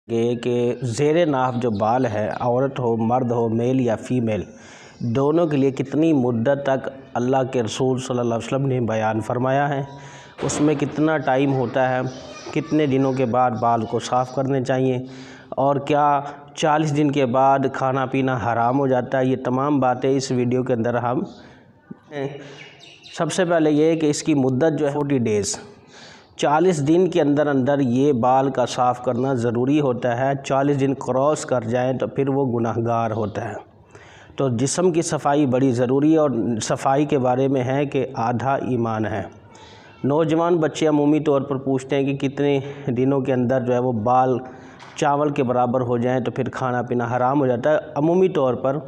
کہ زیر ناف جو بال ہے، عورت ہو، مرد ہو، میل یا فیمیل، دونوں کے لیے کتنی مدت تک اللہ کے رسول صلی اللہ علیہ وسلم نے بیان فرمایا ہے، اس میں کتنا ٹائم ہوتا ہے، کتنے دنوں کے بعد بال کو صاف کرنے چاہیے، اور کیا 40 دن کے بعد کھانا پینا حرام ہو جاتا ہے۔ یہ تمام باتیں اس ویڈیو کے اندر ہم سب سے پہلے یہ کہ اس کی مدت جو ہے 40 ڈیز، 40 دن کے اندر اندر یہ بال کا صاف کرنا ضروری ہوتا ہے۔ 40 دن کراس کر جائیں تو پھر وہ گناہگار ہوتا ہے۔ تو جسم کی صفائی بڑی ضروری ہے، اور صفائی کے بارے میں ہے کہ آدھا ایمان ہے۔ نوجوان بچے عمومی طور پر پوچھتے ہیں کہ کتنے دنوں کے اندر جو ہے وہ بال چاول کے برابر ہو جائیں تو پھر کھانا پینا حرام ہو جاتا ہے۔ عمومی طور پر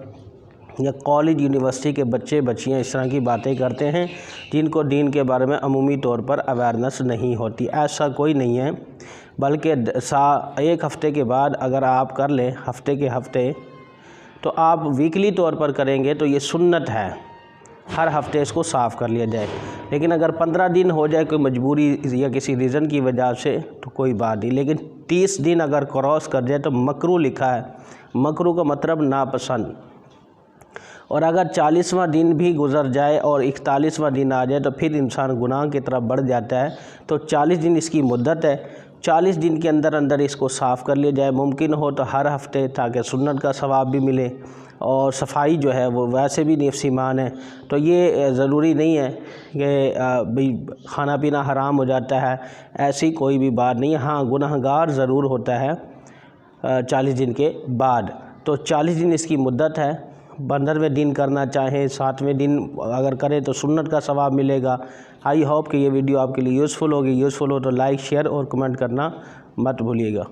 یا کالج یونیورسٹی کے بچے بچیاں اس طرح کی باتیں کرتے ہیں جن کو دین کے بارے میں عمومی طور پر اویئرنیس نہیں ہوتی۔ ایسا کوئی نہیں ہے، بلکہ ایک ہفتے کے بعد اگر آپ کر لیں، ہفتے کے ہفتے، تو آپ ویکلی طور پر کریں گے تو یہ سنت ہے، ہر ہفتے اس کو صاف کر لیا جائے۔ لیکن اگر 15 دن ہو جائے کوئی مجبوری یا کسی ریزن کی وجہ سے تو کوئی بات نہیں، لیکن 30 دن اگر کراس کر جائے تو مکروہ لکھا ہے۔ مکروہ کا مطلب ناپسند، اور اگر 40واں دن بھی گزر جائے اور 41واں دن آ جائے تو پھر انسان گناہ کی طرف بڑھ جاتا ہے۔ تو 40 دن اس کی مدت ہے، 40 دن کے اندر اندر اس کو صاف کر لیا جائے، ممکن ہو تو ہر ہفتے، تاکہ سنت کا ثواب بھی ملے، اور صفائی جو ہے وہ ویسے بھی نفس ایمان ہے۔ تو یہ ضروری نہیں ہے کہ کھانا پینا حرام ہو جاتا ہے، ایسی کوئی بھی بات نہیں ہے۔ ہاں، گناہگار ضرور ہوتا ہے 40 دن کے بعد۔ تو 40 دن اس کی مدت ہے۔ 15ویں دن کرنا چاہیں، 7ویں دن اگر کریں تو سنت کا ثواب ملے گا۔ آئی ہوپ کہ یہ ویڈیو آپ کے لیے یوزفل ہوگی۔ یوزفل ہو تو لائک، شیئر اور کمنٹ کرنا مت بھولیے گا۔